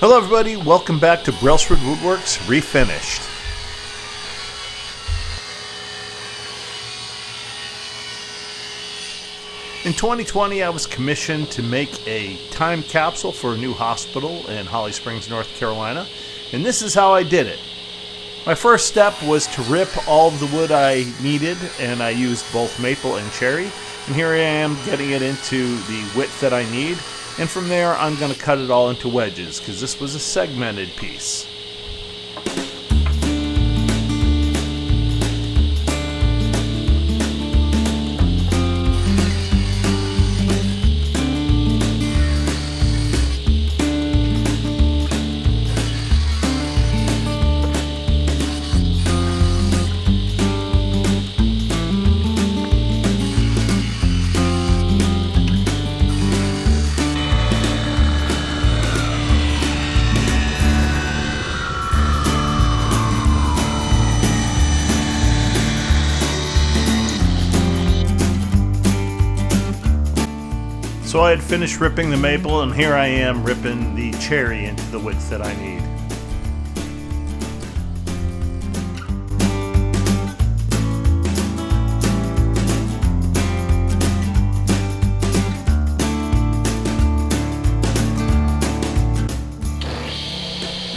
Hello everybody, welcome back to Brailsford Woodworks Refinished. In 2020 I was commissioned to make a time capsule for a new hospital in Holly Springs, North Carolina, and this is how I did it. My first step was to rip all of the wood I needed, and I used both maple and cherry, and here I am getting it into the width that I need. And from there, I'm going to cut it all into wedges, because this was a segmented piece. So I had finished ripping the maple, and here I am ripping the cherry into the width that I need.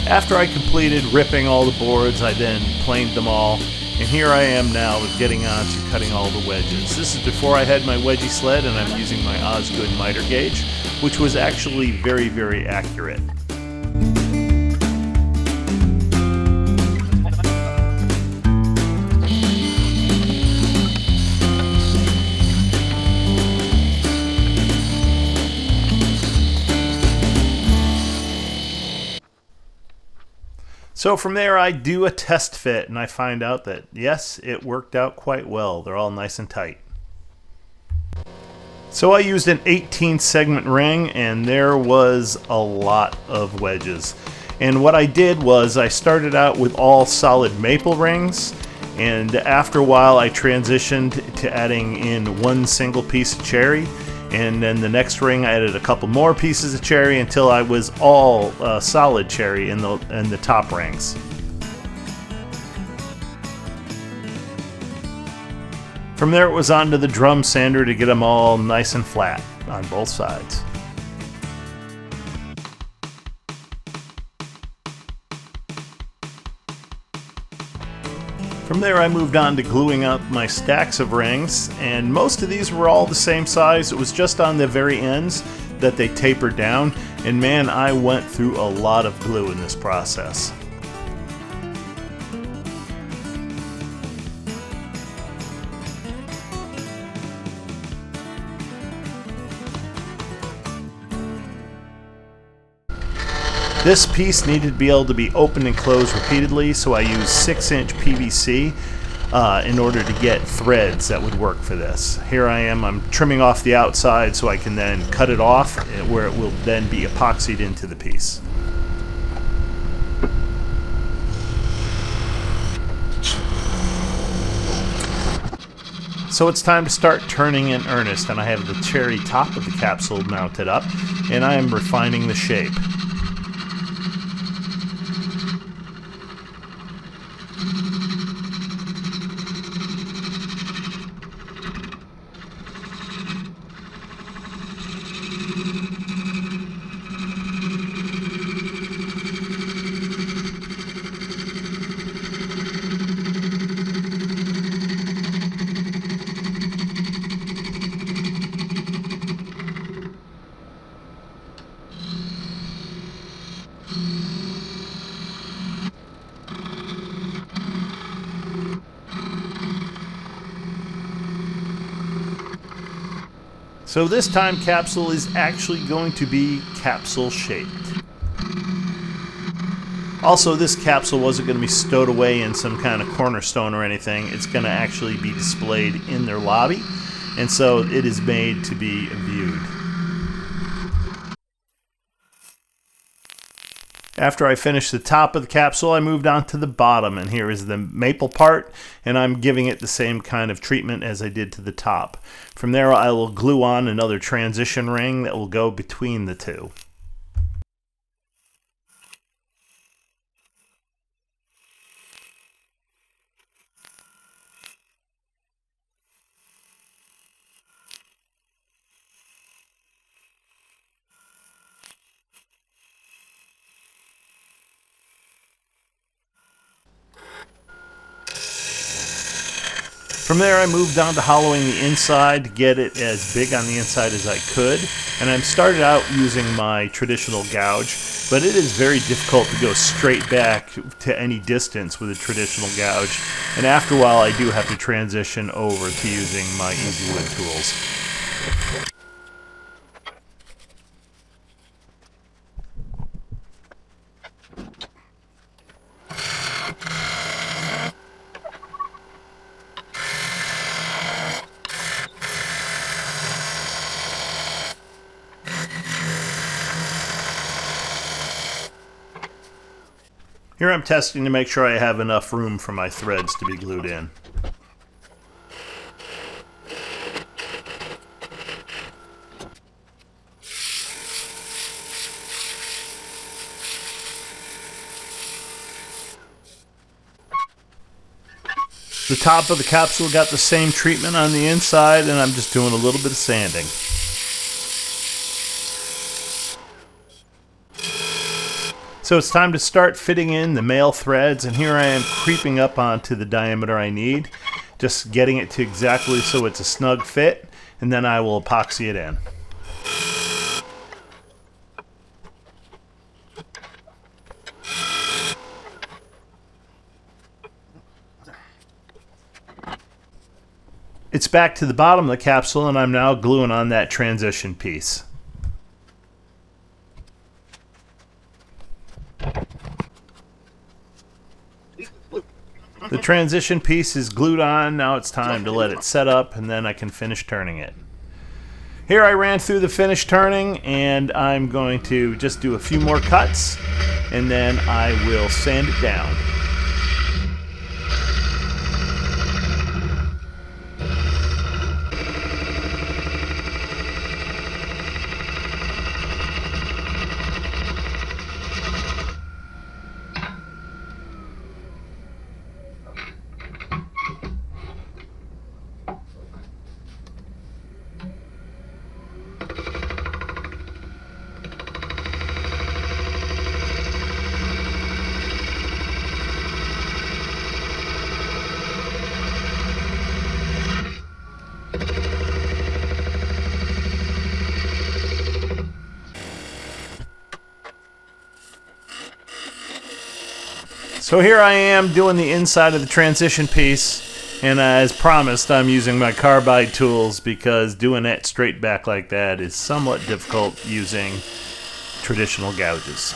After I completed ripping all the boards, I then planed them all. And here I am now getting on to cutting all the wedges. This is before I had my wedgie sled, and I'm using my Osgood miter gauge, which was actually very, very accurate. So from there I do a test fit, and I find out that yes, it worked out quite well. They're all nice and tight. So I used an 18 segment ring, and there was a lot of wedges. And what I did was I started out with all solid maple rings, and after a while I transitioned to adding in one single piece of cherry. And then the next ring I added a couple more pieces of cherry until I was all solid cherry in the top rings. From there it was on to the drum sander to get them all nice and flat on both sides. From there I moved on to gluing up my stacks of rings, and most of these were all the same size. It was just on the very ends that they tapered down, and man, I went through a lot of glue in this process. This piece needed to be able to be opened and closed repeatedly, so I used 6-inch PVC in order to get threads that would work for this. Here I am, I'm trimming off the outside so I can then cut it off where it will then be epoxied into the piece. So it's time to start turning in earnest, and I have the cherry top of the capsule mounted up, and I am refining the shape. So this time capsule is actually going to be capsule shaped. Also, this capsule wasn't going to be stowed away in some kind of cornerstone or anything. It's going to actually be displayed in their lobby, and so it is made to be viewed. After I finished the top of the capsule, I moved on to the bottom, and here is the maple part, and I'm giving it the same kind of treatment as I did to the top. From there, I will glue on another transition ring that will go between the two. From there, I moved on to hollowing the inside to get it as big on the inside as I could. And I started out using my traditional gouge, but it is very difficult to go straight back to any distance with a traditional gouge. And after a while, I do have to transition over to using my Easy Wood tools. Here I'm testing to make sure I have enough room for my threads to be glued in. The top of the capsule got the same treatment on the inside, and I'm just doing a little bit of sanding. So it's time to start fitting in the male threads, and here I am creeping up onto the diameter I need, just getting it to exactly so it's a snug fit, and then I will epoxy it in. It's back to the bottom of the capsule, and I'm now gluing on that transition piece. The transition piece is glued on. Now it's time to let it set up, and then I can finish turning it. Here I ran through the finished turning, and I'm going to just do a few more cuts, and then I will sand it down. So here I am doing the inside of the transition piece, and as promised, I'm using my carbide tools because doing it straight back like that is somewhat difficult using traditional gouges.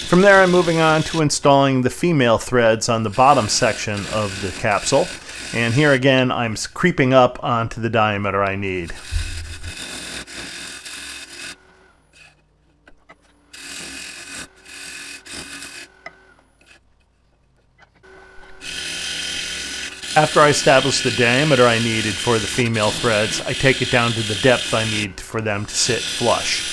From there, I'm moving on to installing the female threads on the bottom section of the capsule. And here again, I'm creeping up onto the diameter I need. After I establish the diameter I needed for the female threads, I take it down to the depth I need for them to sit flush.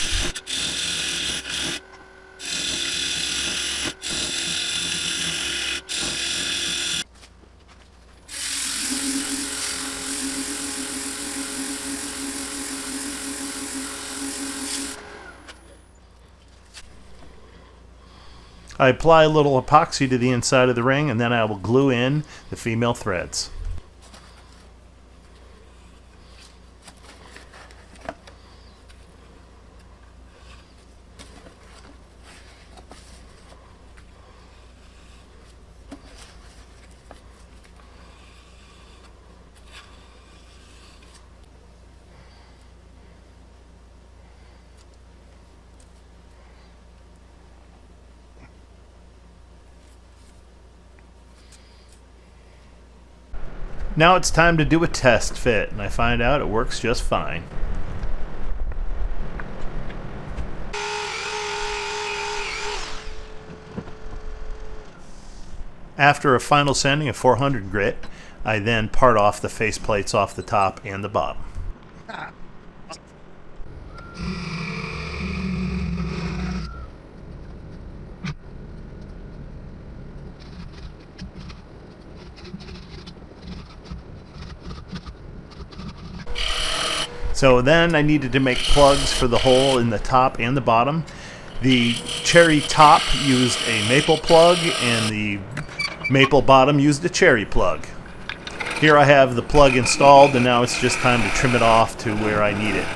I apply a little epoxy to the inside of the ring, and then I will glue in the female threads. Now it's time to do a test fit, and I find out it works just fine. After a final sanding of 400 grit, I then part off the face plates off the top and the bottom. So then I needed to make plugs for the hole in the top and the bottom. The cherry top used a maple plug, and the maple bottom used a cherry plug. Here I have the plug installed, and now it's just time to trim it off to where I need it.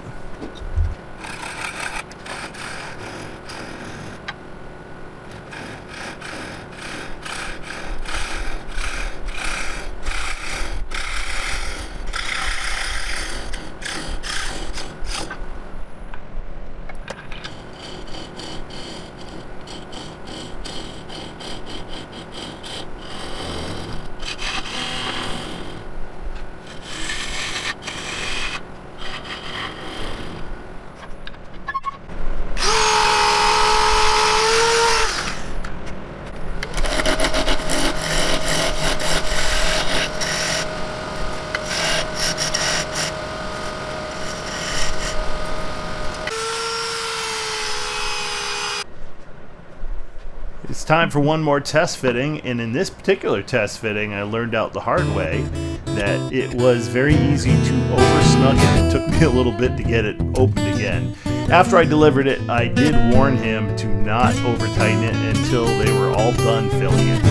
It's time for one more test fitting, and in this particular test fitting I learned out the hard way that it was very easy to over-snug it. It took me a little bit to get it opened again. After I delivered it, I did warn him to not over-tighten it until they were all done filling it.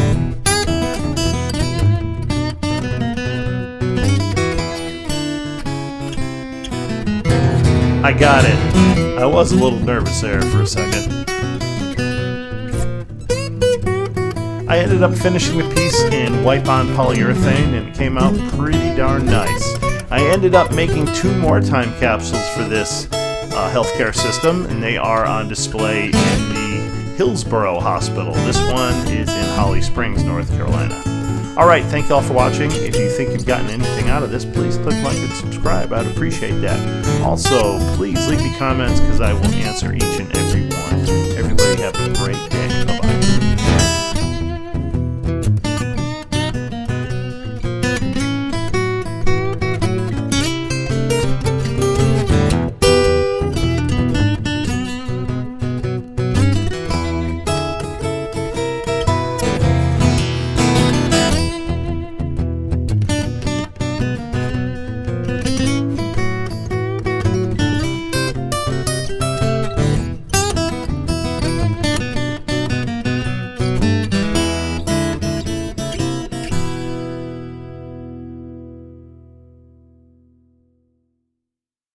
I got it. I was a little nervous there for a second. I ended up finishing the piece in wipe-on polyurethane, and it came out pretty darn nice. I ended up making 2 more time capsules for this healthcare system, and they are on display in the Hillsborough Hospital. This one is in Holly Springs, North Carolina. Alright, thank you all for watching. If you think you've gotten anything out of this, please click like and subscribe. I'd appreciate that. Also, please leave me comments because I will answer each and every one.